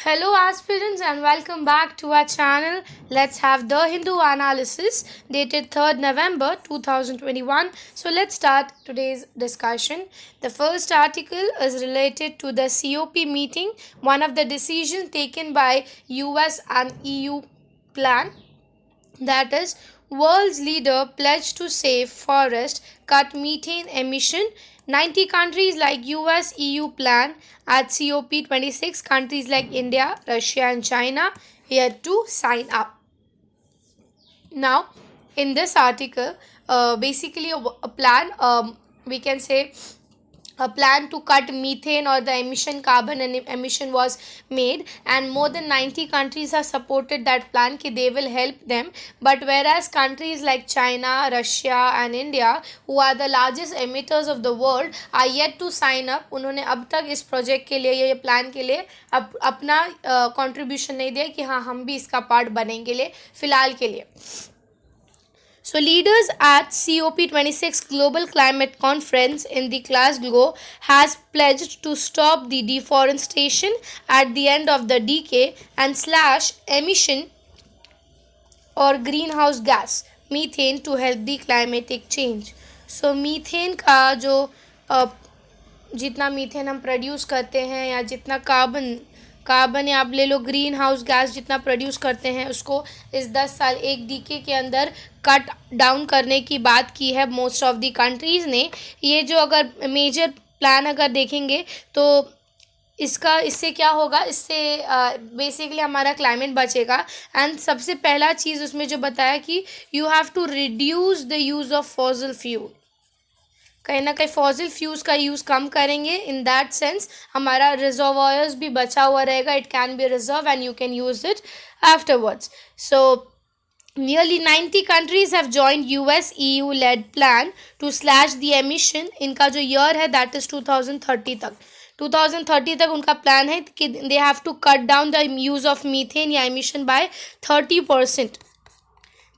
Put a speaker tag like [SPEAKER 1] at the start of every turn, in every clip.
[SPEAKER 1] Hello, aspirants, and welcome back to our channel. Let's have the Hindu analysis dated 3rd November 2021. So, let's start today's discussion. The first article is related to the COP meeting, one of the decisions taken by US and EU plan, that is, world's leader pledged to save forest, cut methane emission. 90 countries like US EU plan at COP26, countries like India, Russia and China yet to sign up. Now in this article, basically a plan, we can say a plan to cut methane or the emission carbon and emission was made, and more than 90 countries have supported that plan कि they will help them. But whereas countries like China, Russia and India, who are the largest emitters of the world, are yet to sign up. उन्होंने अब तक इस project के लिए, ये plan के लिए अपना कंट्रीब्यूशन नहीं दिया कि हाँ हम भी इसका पार्ट बनेंगे लिए फ़िलहाल के लिए. So, leaders at COP26 Global Climate Conference in the Glasgow has pledged to stop the deforestation at the end of the decade and slash emission or greenhouse gas methane to help the climatic change. So, methane का जो जितना methane हम produce करते हैं या जितना carbon या आप ले लो ग्रीन हाउस गैस जितना प्रोड्यूस करते हैं, उसको इस 10 साल एक डीके के अंदर कट डाउन करने की बात की है मोस्ट ऑफ द कंट्रीज़ ने. ये जो अगर मेजर प्लान अगर देखेंगे तो इससे क्या होगा, इससे बेसिकली हमारा क्लाइमेट बचेगा. एंड सबसे पहला चीज़ उसमें जो बताया कि you have to reduce the use of fossil fuel. कहीं ना कहीं फॉसिल फ्यूल्स का यूज़ कम करेंगे. इन दैट सेंस हमारा रिजर्वायर्स भी बचा हुआ रहेगा. It can be reserve and you can use it afterwards. So nearly 90 countries have joined US EU led plan to slash the emission. इनका जो ईयर है दैट इज़ 2030 तक. 2030 तक उनका प्लान है कि they have to cut down the use of methane या emission by 30%.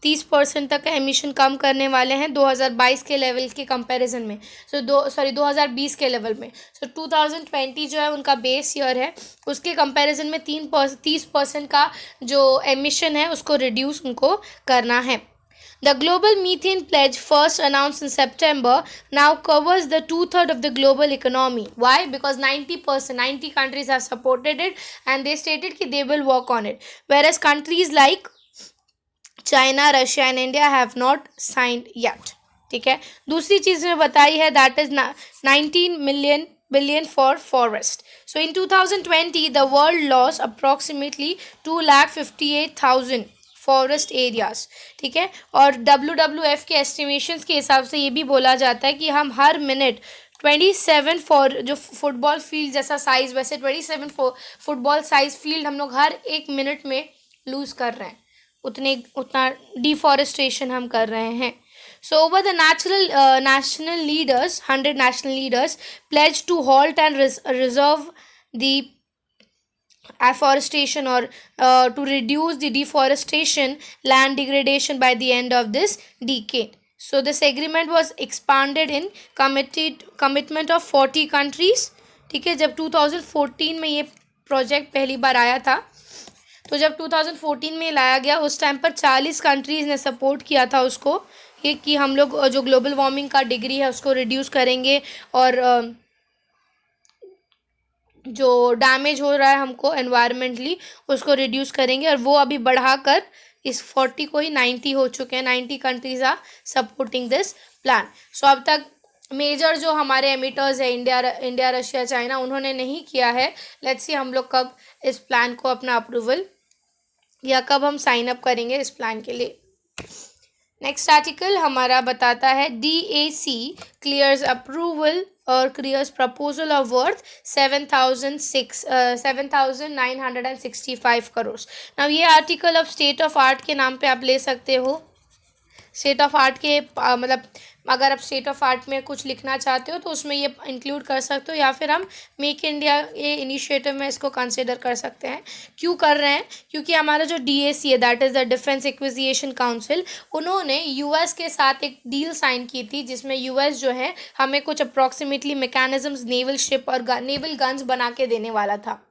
[SPEAKER 1] 30% तक का एमिशन कम करने वाले हैं 2022 के लेवल के कंपैरिजन में. 2020 के लेवल में. 2020 जो है उनका बेस ईयर है, उसके कंपैरिजन में 30% का जो एमिशन है उसको रिड्यूस उनको करना है. The global methane pledge, first announced in September, now covers the 2/3 of the global economy. Why? Because 90 countries have supported it and they stated that they will work on it. Whereas countries like China, Russia and India have not signed yet. ठीक है. दूसरी चीज़ में बताई है that is 19 billion for forest. So in 2020 the world lost approximately 258,000 forest areas. ठीक है. और WWF के एस्टिमेशंस के हिसाब से ये भी बोला जाता है कि हम हर मिनट 27 जो फुटबॉल फील्ड जैसा साइज़, वैसे 27 फुटबॉल साइज फील्ड हम लोग हर एक मिनट में लूज़ कर रहे हैं. उतना डिफॉरेस्टेशन हम कर रहे हैं. So over the national leaders, 100 national leaders pledged to halt and reserve the afforestation or to reduce the deforestation, land degradation by the end of this decade. So this agreement was expanded in commitment of 40 countries. ठीक है. जब 2014 में ये project पहली बार आया था, तो जब 2014 में लाया गया उस टाइम पर 40 कंट्रीज़ ने सपोर्ट किया था उसको, ये कि हम लोग जो ग्लोबल वार्मिंग का डिग्री है उसको रिड्यूस करेंगे और जो डैमेज हो रहा है हमको एनवायरमेंटली उसको रिड्यूस करेंगे. और वो अभी बढ़ाकर इस 40 को ही 90 हो चुके हैं. 90 countries are supporting this plan. So अब तक मेजर जो हमारे एमिटर्स है इंडिया, रशिया, चाइना, उन्होंने नहीं किया है. लेट्स सी हम लोग कब इस प्लान को अपना अप्रूवल या कब हम साइन अप करेंगे इस प्लान के लिए. नेक्स्ट आर्टिकल हमारा बताता है DAC क्लियर्स अप्रूवल और clears proposal of worth 7,965 crore. Now ये article of state of art के नाम पे आप ले सकते हो. स्टेट ऑफ आर्ट के मतलब अगर आप स्टेट ऑफ आर्ट में कुछ लिखना चाहते हो तो उसमें ये इंक्लूड कर सकते हो, या फिर हम मेक इंडिया ये इनिशिएटिव में इसको कंसिडर कर सकते हैं. क्यों कर रहे हैं? क्योंकि हमारा जो DAC है that is the defence acquisition council, उन्होंने US के साथ एक डील साइन की थी जिसमें US जो है हमें कुछ अप्रॉक्सीमेटली मैकेनिज्म्स नेवल शिप और नेवल गन्स बना के देने वाला था.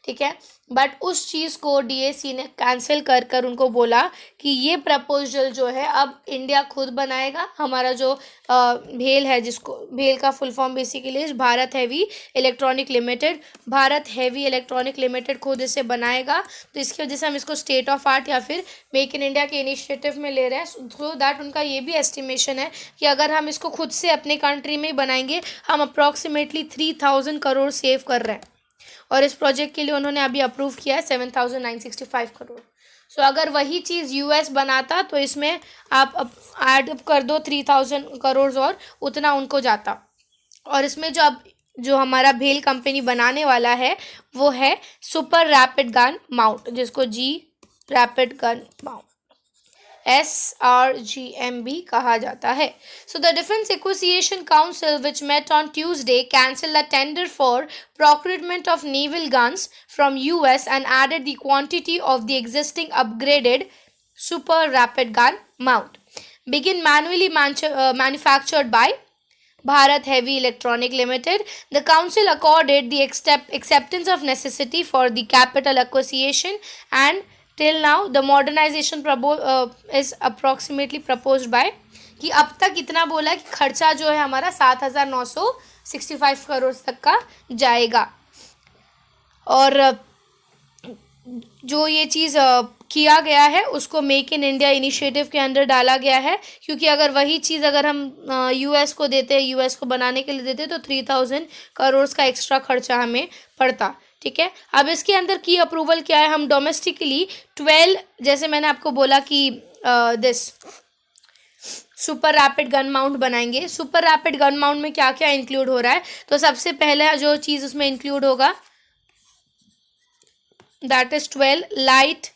[SPEAKER 1] ठीक है। बट उस चीज़ को डीएसी ने कैंसिल कर कर उनको बोला कि ये प्रपोजल जो है अब इंडिया खुद बनाएगा। हमारा जो भेल है, जिसको भेल का full form basically Bharat heavy electronic limited, Bharat heavy electronic limited खुद इसे बनाएगा। तो इसकी वजह से हम इसको स्टेट ऑफ आर्ट या फिर मेक इन इंडिया के इनिशिएटिव में ले रहे हैं। सो दैट उनका ये भी एस्टिमेशन है कि अगर हम इसको खुद से अपने कंट्री में बनाएंगे, हम अप्रॉक्सीमेटली 3000 करोड़ सेव कर रहे हैं। और इस प्रोजेक्ट के लिए उन्होंने अभी अप्रूव किया है 7965 करोड़। सो अगर वही चीज़ यूएस बनाता तो इसमें आप ऐड कर दो 3000 करोड़ और उतना उनको जाता। और इसमें जो हमारा भेल कंपनी बनाने वाला है वो है सुपर रैपिड गन माउंट, जिसको जी रैपिड गन माउंट SRGMB कहा जाता है। So the Defense Acquisition Council, which met on Tuesday, cancelled a tender for procurement of naval guns from US and added the quantity of the existing upgraded Super Rapid Gun mount, begin manually manufactured by Bharat Heavy Electronic Limited. The council accorded the acceptance of necessity for the capital acquisition, and till now the modernization is approximately proposed by, कि अब तक इतना बोला कि खर्चा जो है हमारा 7965 करोड़ तक का जाएगा। और जो ये चीज़ किया गया है उसको मेक इन इंडिया इनिशिएटिव के अंदर डाला गया है, क्योंकि अगर वही चीज़ अगर हम यूएस को देते, यूएस को बनाने के लिए देते, तो 3000 करोड़ का एक्स्ट्रा खर्चा हमें पड़ता। ठीक है। अब इसके अंदर की अप्रूवल क्या है, हम डोमेस्टिकली 12, जैसे मैंने आपको बोला कि this super rapid gun mount बनाएंगे। सुपर रैपिड गन माउंट में क्या क्या इंक्लूड हो रहा है, तो सबसे पहले जो चीज़ उसमें इंक्लूड होगा that is 12 light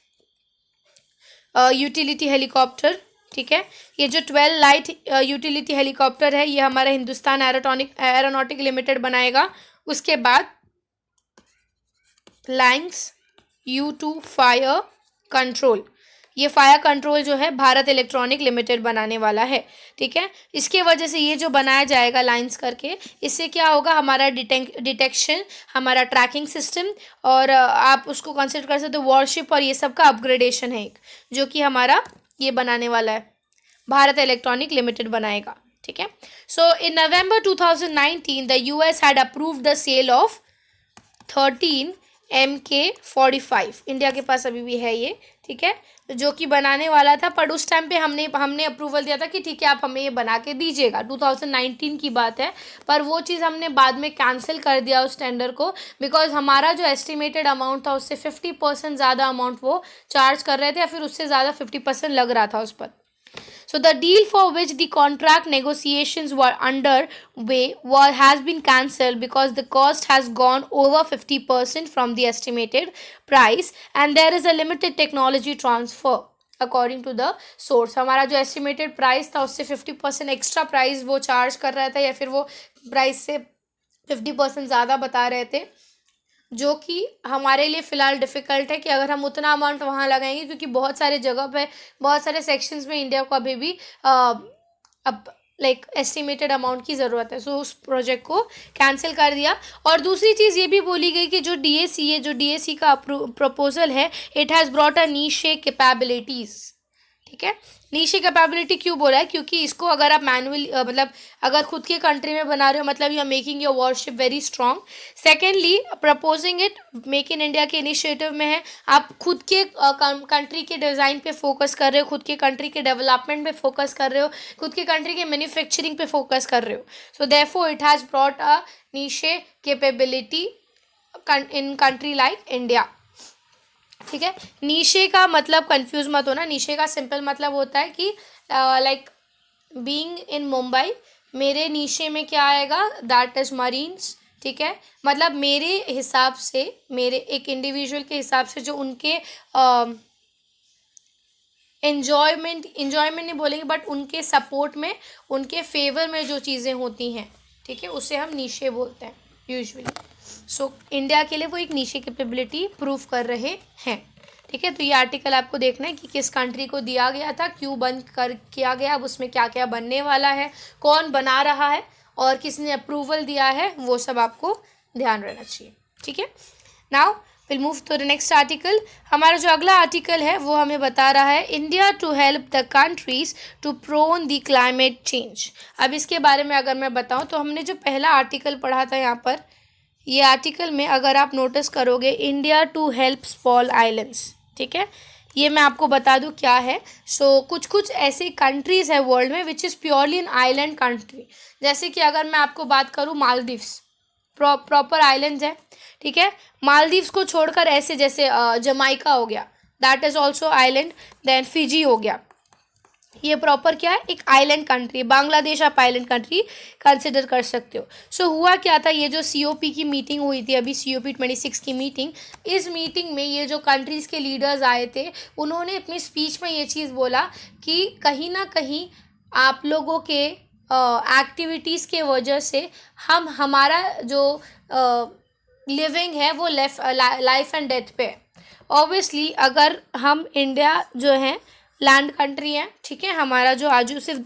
[SPEAKER 1] utility helicopter. ठीक है। ये जो 12 लाइट यूटिलिटी हेलीकॉप्टर है ये हमारा हिंदुस्तान एरोनॉटिक लिमिटेड बनाएगा। उसके बाद लैंक्स U2 फायर कंट्रोल, ये फायर कंट्रोल जो है भारत इलेक्ट्रॉनिक लिमिटेड बनाने वाला है। ठीक है। इसके वजह से ये जो बनाया जाएगा लाइंस करके, इससे क्या होगा, हमारा डिटेक्शन, हमारा ट्रैकिंग सिस्टम, और आप उसको कंसिडर कर सकते हो वॉरशिप और ये सब का अपग्रेडेशन है एक, जो कि हमारा ये बनाने वाला है, भारत इलेक्ट्रॉनिक लिमिटेड बनाएगा। ठीक है। So in November 2019 the US had approved the sale of 13 MK-45, India के पास अभी भी है ये। ठीक है। जो कि बनाने वाला था, पर उस टाइम पे हमने अप्रूवल दिया था कि ठीक है आप हमें ये बना के दीजिएगा, 2019 की बात है। पर वो चीज़ हमने बाद में कैंसिल कर दिया उस टेंडर को, बिकॉज हमारा जो एस्टिमेटेड अमाउंट था उससे 50% ज़्यादा अमाउंट वो चार्ज कर रहे थे, या फिर उससे ज़्यादा 50% लग रहा था उस पर। So the deal for which the contract negotiations were underway has been cancelled because the cost has gone over 50% from the estimated price, and there is a limited technology transfer according to the source. हमारा जो estimated price था उससे 50% extra price वो charge कर रहा था, या फिर वो प्राइस से 50% ज़्यादा बता रहे थे, जो कि हमारे लिए फ़िलहाल डिफ़िकल्ट है कि अगर हम उतना अमाउंट वहाँ लगाएंगे, क्योंकि बहुत सारे जगह पे, बहुत सारे सेक्शंस में इंडिया को अभी भी अब लाइक एस्टिमेटेड अमाउंट की ज़रूरत है। सो उस प्रोजेक्ट को कैंसिल कर दिया। और दूसरी चीज़ ये भी बोली गई कि जो डीएसी है, जो डीएसी का प्रपोजल है, it has brought a niche capabilities. ठीक है। नीशे कैपेबिलिटी क्यों बोला है, क्योंकि इसको अगर आप मैनुअली मतलब अगर खुद के कंट्री में बना रहे हो, मतलब you are making your warship very strong. Secondly proposing it make in India के इनिशिएटिव में है, आप खुद के कंट्री के डिज़ाइन पे फोकस कर रहे हो, खुद के कंट्री के डेवलपमेंट पे फोकस कर रहे हो, खुद के कंट्री के मैन्युफैक्चरिंग पे फोकस कर रहे हो। So therefore it has brought a niche capability in country like India. ठीक है। नीशे का मतलब कंफ्यूज मत होना, नीशे का सिंपल मतलब होता है कि लाइक बीइंग इन मुंबई, मेरे नीशे में क्या आएगा, दैट इज़ मरीन्स। ठीक है। मतलब मेरे हिसाब से, मेरे एक इंडिविजुअल के हिसाब से जो उनके एन्जॉयमेंट नहीं बोलेंगे, बट उनके सपोर्ट में, उनके फेवर में जो चीज़ें होती हैं, ठीक है, उसे हम नीशे बोलते हैं यूजुअली। सो इंडिया के लिए वो एक नीशे कैपेबिलिटी प्रूव कर रहे हैं। ठीक है। तो ये आर्टिकल आपको देखना है कि किस कंट्री को दिया गया था, क्यों बंद कर किया गया, अब उसमें क्या क्या बनने वाला है, कौन बना रहा है और किसने अप्रूवल दिया है, वो सब आपको ध्यान रहना चाहिए। ठीक है। Now will move to the next article. हमारा जो अगला आर्टिकल है वो हमें बता रहा है India to help the countries to prone the climate change. अब इसके बारे में अगर मैं बताऊं तो हमने जो पहला आर्टिकल पढ़ा था यहाँ पर, ये आर्टिकल में अगर आप नोटिस करोगे India to help small islands, ठीक है, ये मैं आपको बता दूं क्या है। कुछ कुछ ऐसे कंट्रीज़ है वर्ल्ड में which is purely an island country. जैसे कि अगर मैं आपको बात करूं मालदीव्स, प्रॉपर आइलैंड्स है, ठीक है। मालदीव्स को छोड़कर ऐसे जैसे जमाइका हो गया, that is also island. Then Fiji हो गया, ये प्रॉपर क्या है, एक आइलैंड कंट्री। बांग्लादेश आप आइलैंड कंट्री कंसिडर कर सकते हो। हुआ क्या था, ये जो COP की मीटिंग हुई थी अभी, COP 26 की मीटिंग, इस मीटिंग में ये जो कंट्रीज़ के लीडर्स आए थे उन्होंने अपनी स्पीच में ये चीज़ बोला कि कहीं ना कहीं आप लोगों के एक्टिविटीज़ के वजह से हमारा जो लिविंग है वो लाइफ एंड डेथ पे है। ऑब्वियसली अगर हम इंडिया जो है लैंड कंट्री है, ठीक है, हमारा जो आजू सिर्फ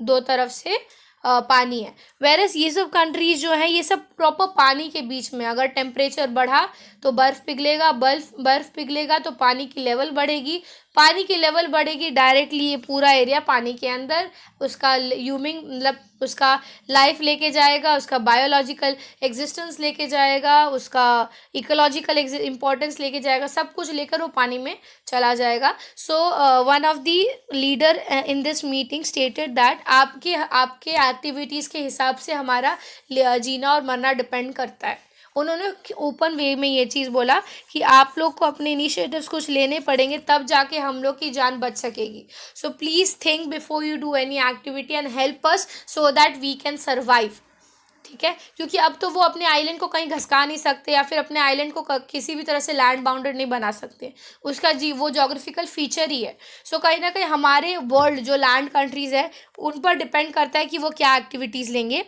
[SPEAKER 1] दो तरफ से पानी है, वेरस ये सब कंट्रीज जो है ये सब प्रॉपर पानी के बीच में। अगर टेम्परेचर बढ़ा तो बर्फ़ पिघलेगा, बर्फ़ पिघलेगा तो पानी की लेवल बढ़ेगी, पानी की लेवल बढ़ेगी, डायरेक्टली ये पूरा एरिया पानी के अंदर उसका ह्यूमिंग मतलब उसका लाइफ लेके जाएगा, उसका बायोलॉजिकल एग्जिस्टेंस लेके जाएगा, उसका इकोलॉजिकल इम्पोर्टेंस लेके जाएगा, सब कुछ लेकर वो पानी में चला जाएगा। One of the leader in this meeting stated that आपके एक्टिविटीज़ के हिसाब से हमारा जीना और मरना डिपेंड करता है। उन्होंने ओपन वे में ये चीज़ बोला कि आप लोग को अपने इनिशिएटिव्स कुछ लेने पड़ेंगे तब जाके हम लोग की जान बच सकेगी। So please think before you do any activity and help us so that we can survive, ठीक है। क्योंकि अब तो वो अपने आइलैंड को कहीं घसका नहीं सकते या फिर अपने आइलैंड को किसी भी तरह से लैंड बाउंडेड नहीं बना सकते, उसका वो जोग्राफिकल फीचर ही है। कहीं ना कहीं हमारे वर्ल्ड जो लैंड कंट्रीज़ है उन पर डिपेंड करता है कि वो क्या एक्टिविटीज़ लेंगे,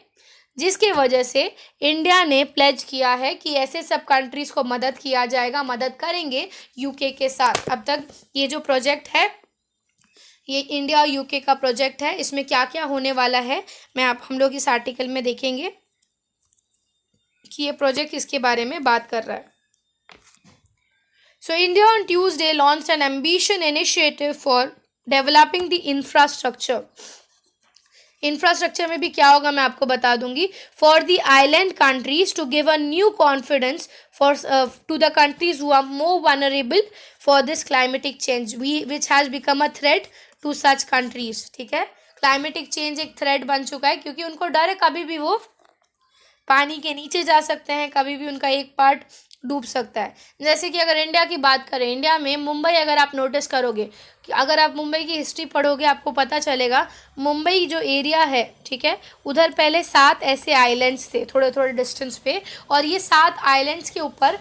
[SPEAKER 1] जिसके वजह से इंडिया ने प्लेज किया है कि ऐसे सब कंट्रीज़ को मदद किया जाएगा, मदद करेंगे UK के साथ। अब तक ये जो प्रोजेक्ट है ये इंडिया और UK का प्रोजेक्ट है, इसमें क्या क्या होने वाला है मैं हम लोग इस आर्टिकल में देखेंगे कि ये प्रोजेक्ट इसके बारे में बात कर रहा है। India on Tuesday launched an ambitious initiative for developing the infrastructure में भी क्या होगा मैं आपको बता दूंगी। For the island countries to give a new confidence for to the countries who are more vulnerable for this climatic change which has become a threat to such countries, ठीक है। क्लाइमेटिक चेंज एक threat बन चुका है क्योंकि उनको डर है कभी भी वो पानी के नीचे जा सकते हैं, कभी भी उनका एक पार्ट डूब सकता है। जैसे कि अगर इंडिया की बात करें, इंडिया में मुंबई अगर आप नोटिस करोगे कि अगर आप मुंबई की हिस्ट्री पढ़ोगे आपको पता चलेगा मुंबई जो एरिया है, ठीक है, उधर पहले 7 ऐसे आइलैंड्स थे थोड़े थोड़े डिस्टेंस पे, और ये 7 आइलैंड्स के ऊपर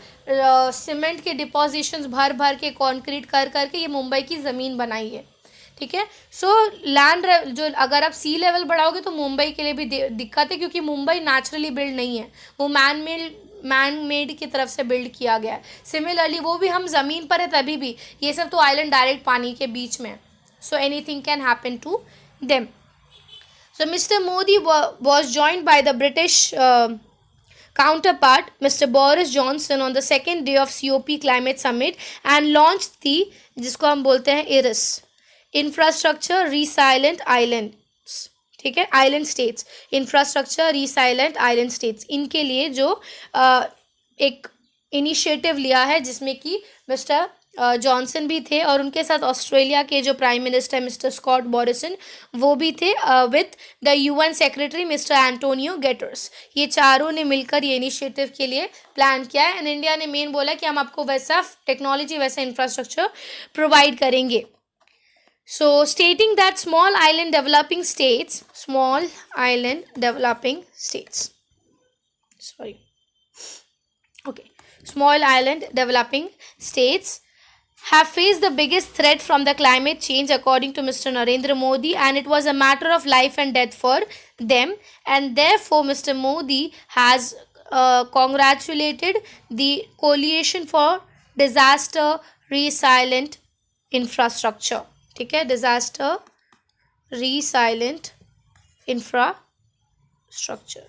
[SPEAKER 1] सीमेंट के डिपोजिशंस भर भर के कंक्रीट कर करके ये मुंबई की ज़मीन बनाई है, ठीक है। लैंड जो अगर आप सी लेवल बढ़ाओगे तो मुंबई के लिए भी दिक्कत है क्योंकि मुंबई नेचुरली बिल्ड नहीं है, वो मैन मेड की तरफ से बिल्ड किया गया है। सिमिलरली वो भी हम ज़मीन पर है तभी भी, ये सब तो आइलैंड डायरेक्ट पानी के बीच में, anything can happen to them. Mister Modi was joined by the British counterpart Mr. Boris Johnson on the second day of COP climate summit and launched the जिसको हम बोलते हैं IRIS इंफ्रास्ट्रक्चर रिसाइलेंट आइलैंड्स, ठीक है, island states, infrastructure resilient island states, इनके लिए जो एक इनिशिएटिव लिया है जिसमें कि मिस्टर जॉनसन भी थे और उनके साथ ऑस्ट्रेलिया के जो prime minister mister Scott Morrison वो भी थे with the UN secretary mister Antonio Guterres. ये चारों ने मिलकर ये इनिशिएटिव के लिए प्लान किया है एंड इंडिया ने मेन बोला कि हम आपको वैसा टेक्नोलॉजी वैसा इंफ्रास्ट्रक्चर प्रोवाइड करेंगे। Stating that small island developing states have faced the biggest threat from the climate change according to Mr. Narendra Modi, and it was a matter of life and death for them, and therefore Mr. Modi has congratulated the coalition for disaster resilient infrastructure, ठीक है, disaster resilient infrastructure,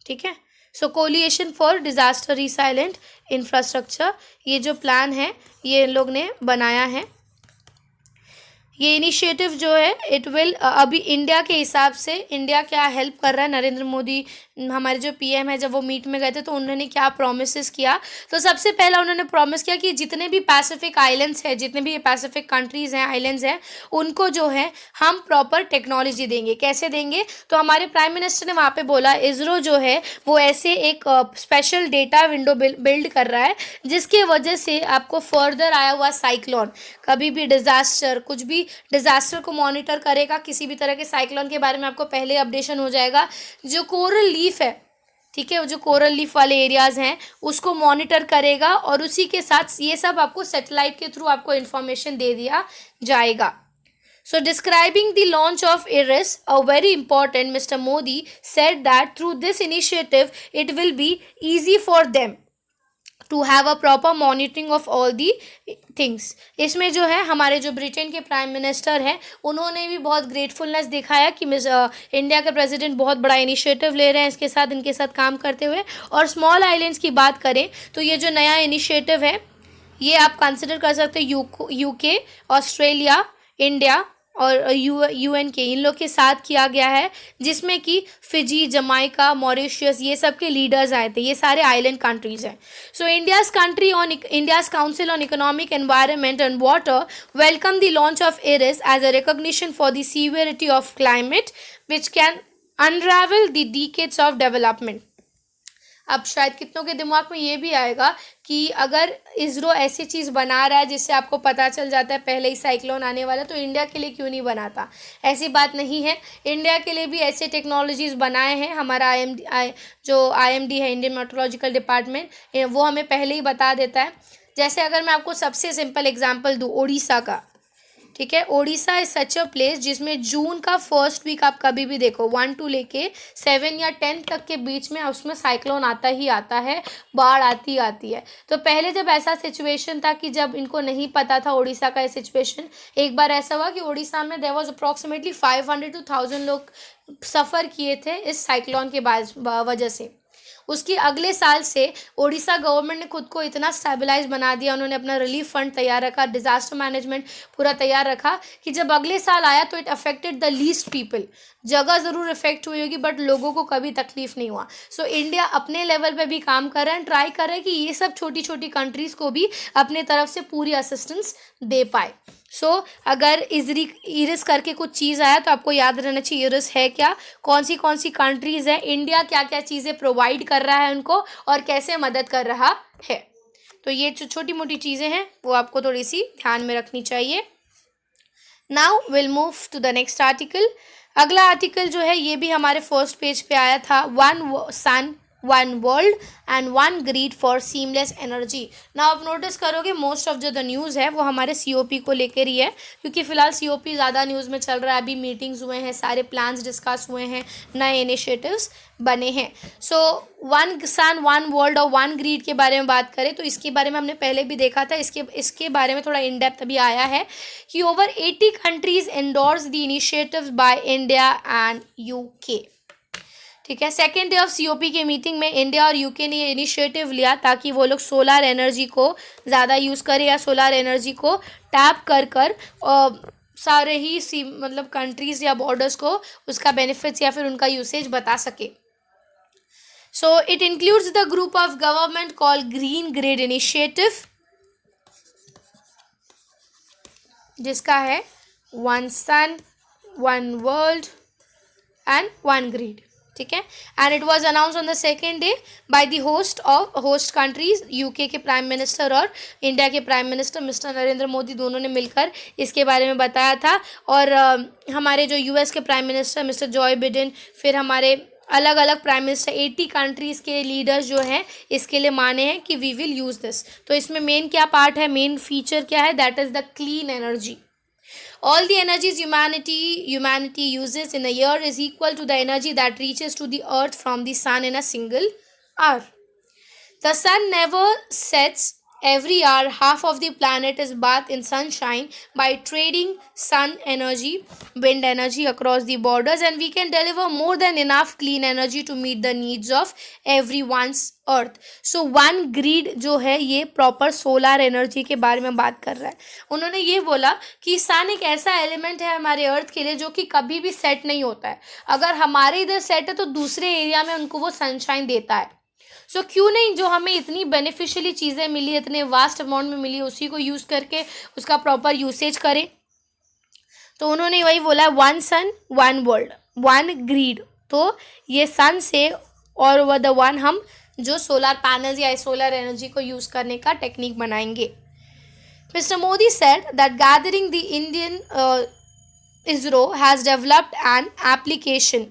[SPEAKER 1] ठीक है। So coalition for disaster resilient infrastructure, ये जो plan है ये इन लोग ने बनाया है। ये इनिशिएटिव जो है इट विल अभी इंडिया के हिसाब से इंडिया क्या हेल्प कर रहा है, नरेंद्र मोदी हमारे जो पीएम है जब वो मीट में गए थे तो उन्होंने क्या प्रोमिस किया। तो सबसे पहला उन्होंने प्रॉमिस किया कि जितने भी पैसिफिक आइलैंड्स हैं, जितने भी पैसिफिक कंट्रीज़ हैं, आइलैंड्स हैं, उनको जो है हम प्रॉपर टेक्नोलॉजी देंगे। कैसे देंगे? तो हमारे प्राइम मिनिस्टर ने वहाँ पे बोला इसरो जो है वो ऐसे एक स्पेशल डेटा विंडो बिल्ड कर रहा है जिसके वजह से आपको फर्दर आया हुआ साइक्लोन, कभी भी डिजास्टर, कुछ भी डिजास्टर को मॉनिटर करेगा, किसी भी तरह के साइक्लोन के बारे में आपको पहले अपडेशन हो जाएगा। जो कोरल लीफ है, ठीक है, वो जो कोरल लीफ वाले एरियाज हैं उसको मॉनिटर करेगा और उसी के साथ ये सब आपको सैटेलाइट के थ्रू आपको इन्फॉर्मेशन दे दिया जाएगा। So describing the launch of IRIS, a very important, Mr. Modi said that through this initiative, it will be easy for them to have a proper monitoring of all the things। इसमें जो है हमारे जो Britain के prime minister हैं उन्होंने भी बहुत ग्रेटफुलनेस दिखाया कि इंडिया के प्रेसिडेंट बहुत बड़ा इनिशिएटिव ले रहे हैं इसके साथ, इनके साथ काम करते हुए। और स्मॉल आइलैंड्स की बात करें तो ये जो नया इनिशिएटिव है ये आप कंसिडर कर सकते हो यूके, ऑस्ट्रेलिया, इंडिया और यूएन के, इन लोग के साथ किया गया है, जिसमें कि फिजी, जमाइका, मॉरिशियस, ये सब के लीडर्स आए थे। ये सारे आइलैंड कंट्रीज हैं। So India's council on economic environment and water welcome the launch of IRIS as a recognition for the severity of climate which can unravel the decades of development. अब शायद कितनों के दिमाग में ये भी आएगा कि अगर इसरो ऐसी चीज़ बना रहा है जिससे आपको पता चल जाता है पहले ही साइक्लोन आने वाला, तो इंडिया के लिए क्यों नहीं बनाता? ऐसी बात नहीं है, इंडिया के लिए भी ऐसे टेक्नोलॉजीज़ बनाए हैं। हमारा आईएमडी है, इंडियन मेट्रोलॉजिकल डिपार्टमेंट, वो हमें पहले ही बता देता है। जैसे अगर मैं आपको सबसे सिंपल एग्जाम्पल दूँ उड़ीसा का, ठीक है, Odisha is such a place जिसमें जून का फर्स्ट वीक आप कभी भी देखो 1 to लेके 7 या 10 तक के बीच में उसमें साइक्लोन आता ही आता है, बाढ़ आती है। तो पहले जब ऐसा सिचुएशन था कि जब इनको नहीं पता था ओडिशा का सिचुएशन, एक बार ऐसा हुआ कि ओडिशा में देयर वाज अप्रॉक्सीमेटली 500 to 1000 लोग सफ़र किए थे इस साइक्लोन के वजह से। उसकी अगले साल से ओडिशा गवर्नमेंट ने खुद को इतना स्टेबलाइज बना दिया, उन्होंने अपना रिलीफ फंड तैयार रखा, डिजास्टर मैनेजमेंट पूरा तैयार रखा कि जब अगले साल आया तो it affected the least people. जगह ज़रूर इफेक्ट हुई होगी बट लोगों को कभी तकलीफ नहीं हुआ। सो इंडिया अपने लेवल पे भी काम कर रहा है, ट्राई कर रहा है कि ये सब छोटी छोटी कंट्रीज़ को भी अपने तरफ से पूरी असिस्टेंस दे पाए। सो अगर इरिस करके कुछ चीज़ आया तो आपको याद रहना चाहिए इरिस है क्या, कौन सी कंट्रीज़ हैं, इंडिया क्या क्या चीज़ें प्रोवाइड कर रहा है उनको और कैसे मदद कर रहा है। तो ये जो छोटी मोटी चीज़ें हैं वो आपको थोड़ी सी ध्यान में रखनी चाहिए। Now will move to the next article. अगला आर्टिकल जो है ये भी हमारे फर्स्ट पेज पे आया था, one sun one world and one grid for seamless energy. ना आप नोटिस करोगे मोस्ट ऑफ जो द न्यूज़ है वो हमारे सीओपी को लेकर ही है, क्योंकि फिलहाल सीओपी ज़्यादा न्यूज़ में चल रहा है। अभी मीटिंग्स हुए हैं, सारे प्लान्स डिस्कस हुए हैं, नए इनिशिएटिव्स बने हैं। So one sun one world और वन ग्रिड के बारे में बात करें तो इसके बारे में हमने पहले भी देखा था, इसके बारे में थोड़ा इन डेप्थ अभी आया है कि over 80 countries endorse the initiatives by India and UK. ठीक है, सेकेंड डे ऑफ सीओपी के मीटिंग में इंडिया और यूके ने ये इनिशिएटिव लिया ताकि वो लोग सोलर एनर्जी को ज़्यादा यूज़ करें या सोलर एनर्जी को टैप कर सारे ही मतलब कंट्रीज़ या बॉर्डर्स को उसका बेनिफिट्स या फिर उनका यूसेज बता सके। So it includes the group of government call green grid initiative, जिसका है one sun one world and one grid. ठीक है, and it was announce on the second day by the host countries, UK के prime minister और India के prime minister mister Narendra Modi दोनों ने मिलकर इसके बारे में बताया था। और हमारे जो यूएस के prime minister mister Joy Biden, फिर हमारे अलग अलग प्राइम मिनिस्टर 80 कंट्रीज़ के लीडर्स जो हैं इसके लिए माने हैं कि वी विल यूज़ दिस। तो इसमें मेन क्या पार्ट है, मेन फीचर क्या है, that is the clean energy. All the energies humanity uses in a year is equal to the energy that reaches to the earth from the sun in a single hour. The sun never sets Every hour, half of the planet is bathed in sunshine by trading sun energy, wind energy across the borders, and we can deliver more than enough clean energy to meet the needs of everyone's earth. So one grid जो है ये proper solar energy के बारे में बात कर रहा है. उन्होंने ये बोला कि सन एक ऐसा एलिमेंट है हमारे अर्थ के लिए जो कि कभी भी सेट नहीं होता है. अगर हमारे इधर सेट है तो दूसरे एरिया में उनको वो सनशाइन देता है. सो क्यों नहीं, जो हमें इतनी बेनिफिशियली चीज़ें मिली, इतने वास्ट अमाउंट में मिली, उसी को यूज़ करके उसका प्रॉपर यूसेज करें. तो उन्होंने वही बोला, one sun one world one grid. तो ये सन से और ओवर द वन हम जो सोलर पैनल्स या सोलर एनर्जी को यूज़ करने का टेक्निक बनाएंगे. Mister Modi said that gathering the Indian ISRO has developed an application.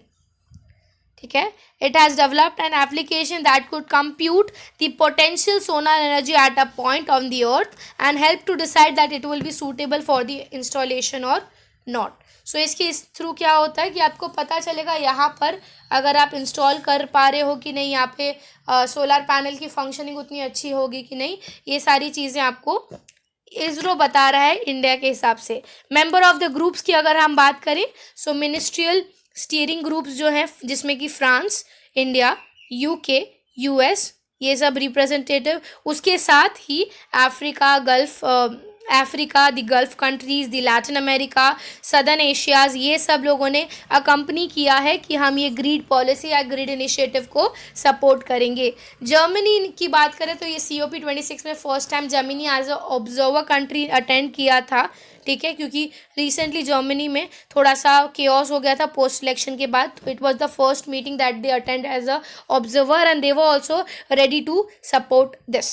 [SPEAKER 1] ठीक है, it has developed an application that could compute the potential solar energy at a point on the earth and help to decide that it will be suitable for the installation or not. So इसके इस through क्या होता है कि आपको पता चलेगा यहाँ पर अगर आप इंस्टॉल कर पा रहे हो कि नहीं, यहाँ पे सोलर पैनल की फंक्शनिंग उतनी अच्छी होगी कि नहीं, ये सारी चीज़ें आपको इसरो बता रहा है इंडिया के हिसाब से. मेंबर ऑफ द ग्रुप्स की अगर हम बात करें, सो मिनिस्ट्रियल स्टीयरिंग ग्रुप्स जो हैं जिसमें कि फ्रांस, इंडिया, यूके, यूएस, ये सब रिप्रेजेंटेटिव, उसके साथ ही Africa, the Gulf countries, the Latin America, southern Asias, ये सब लोगों ने अकम्पनी किया है कि हम ये ग्रिड पॉलिसी या ग्रिड इनिशिएटिव को सपोर्ट करेंगे. जर्मनी की बात करें तो ये COP26 में first time Germany as a observer country attend किया था. ठीक है, क्योंकि रिसेंटली जर्मनी में थोड़ा सा केओस हो गया था पोस्ट इलेक्शन के बाद. तो it was the first meeting that they attend as a observer and they were also ready to support this.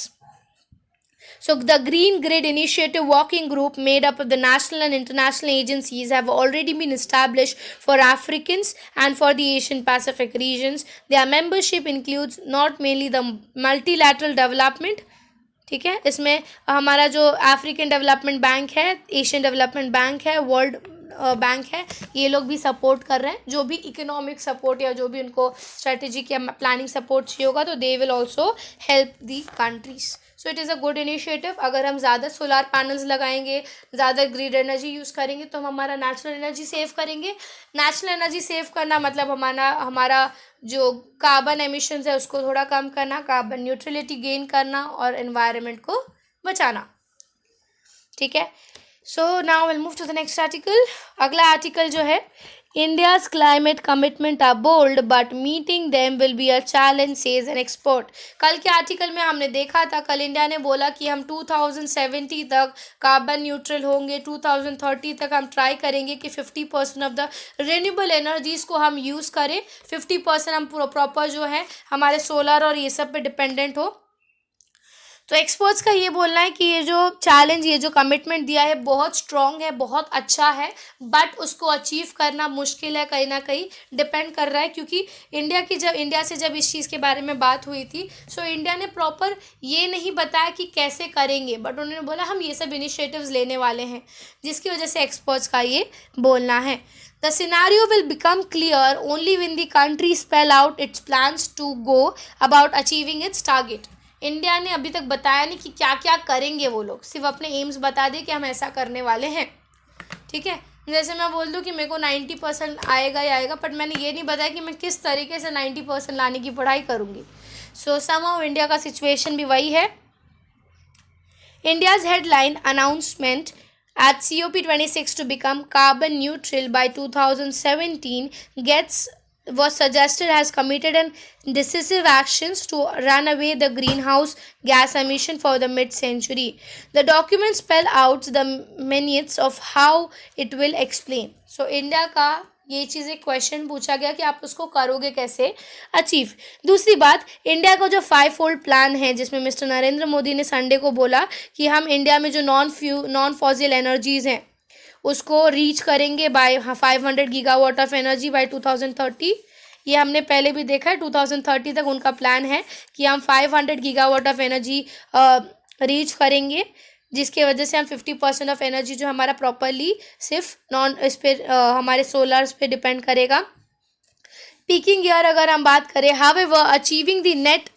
[SPEAKER 1] So the Green Grid Initiative Working Group, made up of the national and international agencies, have already been established for Africans and for the Asian Pacific regions. Their membership includes not mainly the multilateral development. ठीक है, इसमें हमारा जो African development bank है, Asian development bank है, world bank है, ये लोग भी सपोर्ट कर रहे हैं. जो भी इकोनॉमिक सपोर्ट या जो भी उनको स्ट्रेटेजिक या प्लानिंग सपोर्ट चाहिए होगा तो they will also help the countries. So it is a good initiative. अगर हम ज़्यादा सोलर पैनल्स लगाएंगे, ज़्यादा ग्रिड एनर्जी यूज़ करेंगे तो हम हमारा नेचुरल एनर्जी सेव करेंगे. नेचुरल एनर्जी सेव करना मतलब हमारा जो कार्बन एमिशंस है उसको थोड़ा कम करना, कार्बन न्यूट्रलिटी गेन करना और एनवायरनमेंट को बचाना. ठीक है, so now will move to the next article. अगला आर्टिकल जो है, India's climate commitment are bold but meeting them will be a challenge, says an expert. कल के आर्टिकल में हमने देखा था, कल इंडिया ने बोला कि हम 2070 तक कार्बन न्यूट्रल होंगे, 2030 तक हम ट्राई करेंगे कि 50% ऑफ द रिन्यूएबल एनर्जीज़ को हम यूज़ करें, 50% हम प्रॉपर जो है हमारे सोलर और ये सब पे डिपेंडेंट हो. तो एक्सपर्ट्स का ये बोलना है कि ये जो चैलेंज, ये जो कमिटमेंट दिया है बहुत स्ट्रॉन्ग है, बहुत अच्छा है, बट उसको अचीव करना मुश्किल है, कहीं ना कहीं डिपेंड कर रहा है. क्योंकि इंडिया से जब इस चीज़ के बारे में बात हुई थी, सो इंडिया ने प्रॉपर ये नहीं बताया कि कैसे करेंगे, बट उन्होंने बोला हम ये सब इनिशिएटिव्स लेने वाले हैं, जिसकी वजह से एक्सपर्ट्स का ये बोलना है. The scenario will become clear only when the country spell out its plans to go about achieving its target. India ने अभी तक बताया नहीं कि क्या क्या करेंगे वो लोग, सिर्फ अपने एम्स बता दे कि हम ऐसा करने वाले हैं. ठीक है, जैसे मैं बोल दूं कि मेरे को 90% आएगा ही आएगा, बट मैंने ये नहीं बताया कि मैं किस तरीके से 90% लाने की पढ़ाई करूँगी. सो समहाउ इंडिया का सिचुएशन भी वही है. India's headline announcement at COP26 to become carbon neutral by 2017 was suggested has committed and decisive actions to run away the greenhouse gas emission for the mid-century. The document spell out the minutes of how it will explain. So India का ये चीज़ एक question पूछा गया कि आप उसको करोगे कैसे अचीव. दूसरी बात, इंडिया का जो 5-fold प्लान है जिसमें मिस्टर नरेंद्र मोदी ने संडे को बोला कि हम इंडिया में जो नॉन फॉसिल एनर्जीज़ हैं उसको रीच करेंगे by 500 gigawatt of energy by 2030. ये हमने पहले भी देखा है, 2030 तक उनका प्लान है कि हम 500 गीगावाट ऑफ एनर्जी रीच करेंगे, जिसके वजह से हम 50% ऑफ एनर्जी जो हमारा प्रॉपरली सिर्फ इस पर हमारे सोलर्स पे डिपेंड करेगा. पीकिंग ईयर अगर हम बात करें, however achieving the net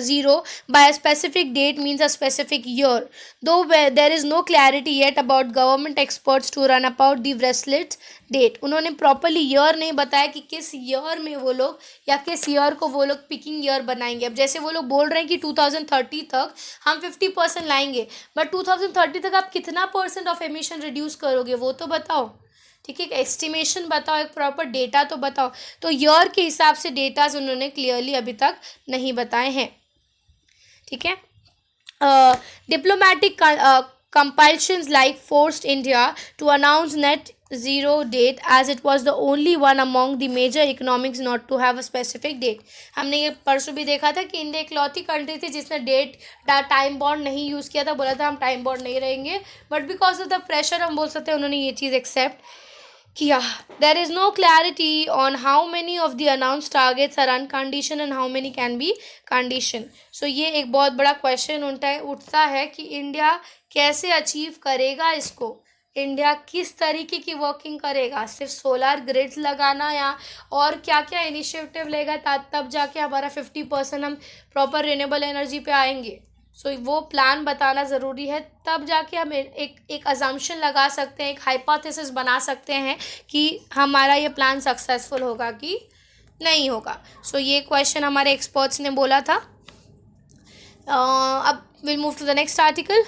[SPEAKER 1] zero by a specific date means a specific year, though there is no clarity yet about government experts to run about the bracelets date. उन्होंने properly year नहीं बताया कि किस year में वो लोग या किस ईयर को वो लोग पिकिंग ईयर बनाएंगे। अब जैसे वो लोग बोल रहे हैं कि 2030 तक हम 50% लाएंगे, बट 2030 तक आप कितना परसेंट ऑफ एमिशन रिड्यूस करोगे वो तो बताओ। ठीक है, एक एस्टिमेशन बताओ, एक प्रॉपर डेटा तो बताओ। तो ईयर के हिसाब से डेटाज उन्होंने क्लियरली अभी तक नहीं बताए हैं। ठीक है, diplomatic compulsions like forced India to announce net zero date as it was the only one among the major economics not to have a specific date। हमने ये परसों भी देखा था कि इंडिया इकलौती कंट्री थी जिसने डेट टाइम बॉन्ड नहीं यूज़ किया था, बोला था हम टाइम बॉन्ड नहीं रहेंगे, but because of the pressure हम बोल सकते हैं उन्होंने ये चीज़ एक्सेप्ट किया। There is no clarity on how many of the announce targets are uncondition and how many can be condition. So ये एक बहुत बड़ा क्वेश्चन उठता है कि इंडिया कैसे अचीव करेगा इसको, इंडिया किस तरीके की वर्किंग करेगा, सिर्फ सोलर ग्रिड्स लगाना या और क्या क्या इनिशिएटिव लेगा तब जाके हमारा 50% हम प्रॉपर रिन्यूएबल एनर्जी पे आएंगे। सो वो प्लान बताना ज़रूरी है, तब जाके हम एक अजम्पशन लगा सकते हैं, एक हाइपोथेसिस बना सकते हैं कि हमारा ये प्लान सक्सेसफुल होगा कि नहीं होगा। सो ये क्वेश्चन हमारे एक्सपर्ट्स ने बोला था। अब will move to the next article.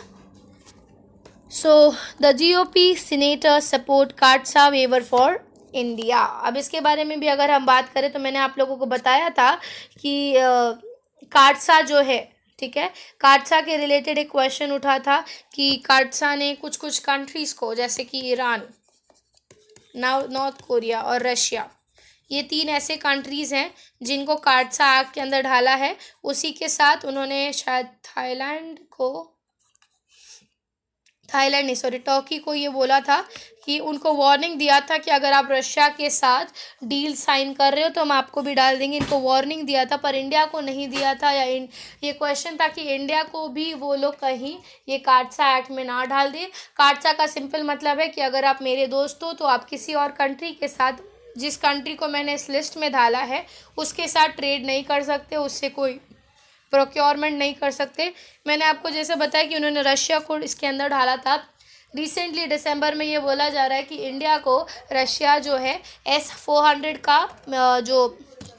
[SPEAKER 1] So the GOP senator support CAATSA waiver for India. अब इसके बारे में भी अगर हम बात करें तो मैंने आप लोगों को बताया था कि काटसा जो है, ठीक है, काटसा के रिलेटेड एक क्वेश्चन उठा था कि काटसा ने कुछ कुछ कंट्रीज़ को, जैसे कि ईरान, नॉर्थ कोरिया और रशिया, ये 3 ऐसे कंट्रीज़ हैं जिनको काटसा एक्ट के अंदर ढाला है। उसी के साथ उन्होंने शायद टर्की को ये बोला था कि उनको वार्निंग दिया था कि अगर आप रशिया के साथ डील साइन कर रहे हो तो हम आपको भी डाल देंगे, इनको वार्निंग दिया था, पर इंडिया को नहीं दिया था। या ये क्वेश्चन था कि इंडिया को भी वो लोग कहीं ये काटसा एक्ट में ना डाल दें। काटसा का सिंपल मतलब है कि अगर आप मेरे दोस्त हो तो आप किसी और कंट्री के साथ, जिस कंट्री को मैंने इस लिस्ट में डाला है उसके साथ ट्रेड नहीं कर सकते, उससे कोई प्रोक्योरमेंट नहीं कर सकते। मैंने आपको जैसे बताया कि उन्होंने रशिया को इसके अंदर डाला था। रिसेंटली दिसंबर में ये बोला जा रहा है कि इंडिया को रशिया जो है S-400 का जो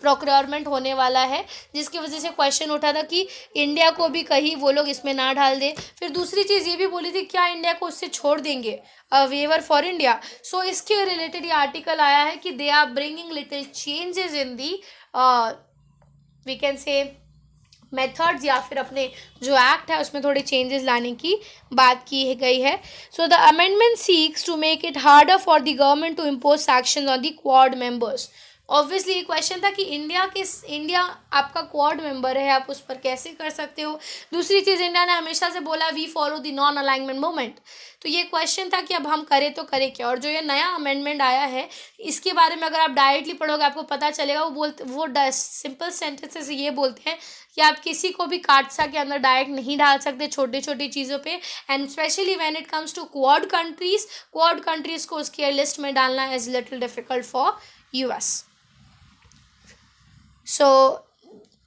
[SPEAKER 1] प्रोक्योरमेंट होने वाला है, जिसकी वजह से क्वेश्चन उठा था कि इंडिया को भी कहीं वो लोग इसमें ना डाल दे। फिर दूसरी चीज़ ये भी बोली थी क्या इंडिया को उससे छोड़ देंगे वेवर फॉर इंडिया। सो इसके रिलेटेड ये आर्टिकल आया है कि they are bringing little changes in the we can say methods, या फिर अपने जो एक्ट है उसमें थोड़े चेंजेस लाने की बात की गई है। So the amendment seeks to make it harder for the government to impose sanctions on the Quad members. Obviously ये क्वेश्चन था कि इंडिया आपका क्वाड मेंबर है, आप उस पर कैसे कर सकते हो। दूसरी चीज़, इंडिया ने हमेशा से बोला we follow the non alignment movement, तो ये क्वेश्चन था कि अब हम करें तो करें क्या। और जो ये नया अमेंडमेंट आया है इसके बारे में अगर आप डायरेक्टली पढ़ोगे आपको पता चलेगा, वो सिंपल सेंटेंसेस ये बोलते हैं कि आप किसी को भी काटसा के अंदर डायरेक्ट नहीं डाल सकते छोटी छोटी चीज़ों पे, and specially when it comes to quad countries को उसकी लिस्ट में डालना is little difficult for US। So,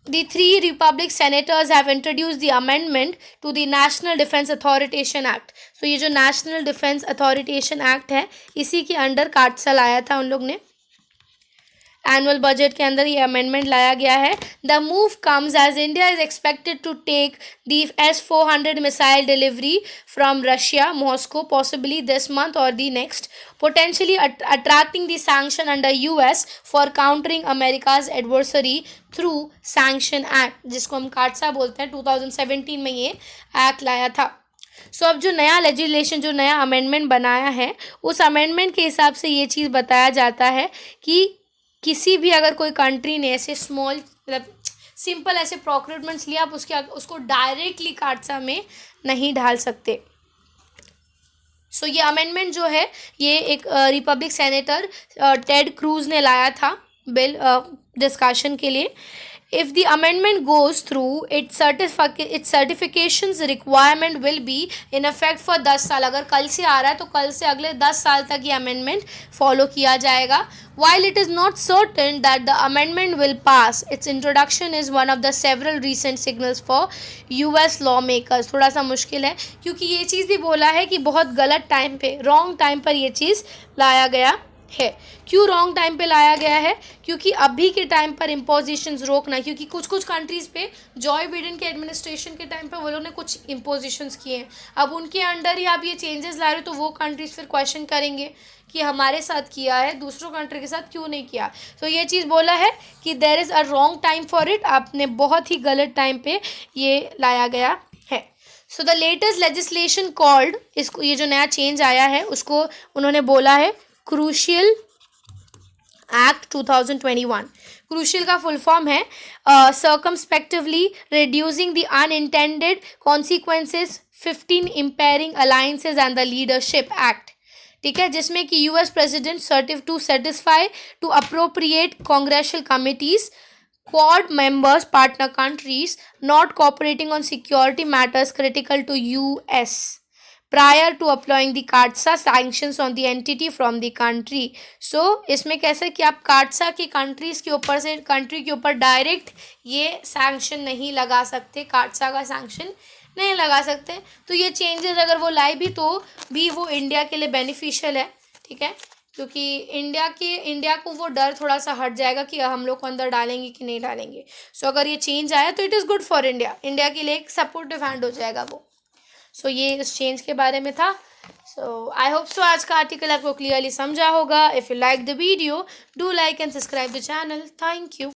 [SPEAKER 1] the 3 Republic senators have introduced the amendment to the National Defense Authorization Act. So, ये जो National Defense Authorization Act है इसी के under काटसा लाया था उन लोग ने। एनुअल बजट के अंदर ये अमेंडमेंट लाया गया है। The move comes as India is expected to take the S-400 missile delivery from Russia Moscow possibly this month और the next, potentially attracting the sanction under US for countering America's adversary through Sanction Act, जिसको हम काटसा बोलते हैं। 2017 में ये act लाया था। सो अब जो नया लेजिस्लेशन, जो नया अमेंडमेंट बनाया है, उस अमेंडमेंट के हिसाब से ये चीज़ बताया जाता है कि किसी भी अगर कोई कंट्री ने ऐसे स्मॉल मतलब सिंपल ऐसे प्रोक्योरमेंट्स लिया, आप उसको डायरेक्टली काटसा में नहीं डाल सकते। सो ये अमेंडमेंट जो है ये एक रिपब्लिक सेनेटर टेड क्रूज ने लाया था बिल डिस्कशन के लिए। if the amendment goes through, its certifications requirement will be in effect for 10 साल. अगर कल से आ रहा है तो कल से अगले 10 साल तक ये amendment follow किया जाएगा. While it is not certain that the amendment will pass, its introduction is one of the several recent signals for US lawmakers. थोड़ा सा मुश्किल है क्योंकि ये चीज़ भी बोला है कि बहुत गलत टाइम पे, रॉन्ग टाइम पर ये चीज़ लाया गया है. क्यों रॉन्ग टाइम पे लाया गया है? क्योंकि अभी के टाइम पर इम्पोजिशंस रोकना, क्योंकि कुछ कुछ कंट्रीज़ पे जॉय बिडेन के एडमिनिस्ट्रेशन के टाइम पे वो लोगों ने कुछ इम्पोजिशंस किए हैं. अब उनके अंडर ही आप ये चेंजेस ला रहे हो तो वो कंट्रीज़ फिर क्वेश्चन करेंगे कि हमारे साथ किया है, दूसरों कंट्री के साथ क्यों नहीं किया. तो ये चीज़ बोला है कि there is a wrong time for it. आपने बहुत ही गलत टाइम पे ये लाया गया है. So the latest legislation called, इसको ये जो नया चेंज आया है उसको उन्होंने बोला है क्रूशियल एक्ट 2021. क्रूशियल का फुल फॉर्म है circumspectively reducing the unintended consequences 15 impairing alliances and the leadership act. ठीक है, जिसमें कि US president to satisfy to appropriate congressional committees Quad members partner countries not cooperating on security matters critical to US prior to applying the CAATSA sanctions on the entity from the country. So इसमें कैसे कि आप CAATSA की countries के ऊपर से country के ऊपर डायरेक्ट ये सैंक्शन नहीं लगा सकते, CAATSA का सैंक्शन नहीं लगा सकते. तो ये चेंजेस अगर वो लाए भी वो इंडिया के लिए बेनिफिशियल है. ठीक है, क्योंकि इंडिया को वो डर थोड़ा सा हट जाएगा कि हम लोग को अंदर डालेंगे कि नहीं डालेंगे. सो अगर ये चेंज आया तो it is good for India के लिए एक सपोर्टिव हैंड हो जाएगा वो. सो ये इस चेंज के बारे में था. सो आई होप सो आज का आर्टिकल आपको क्लियरली समझा होगा. If you like the video, do like and subscribe the channel. Thank you.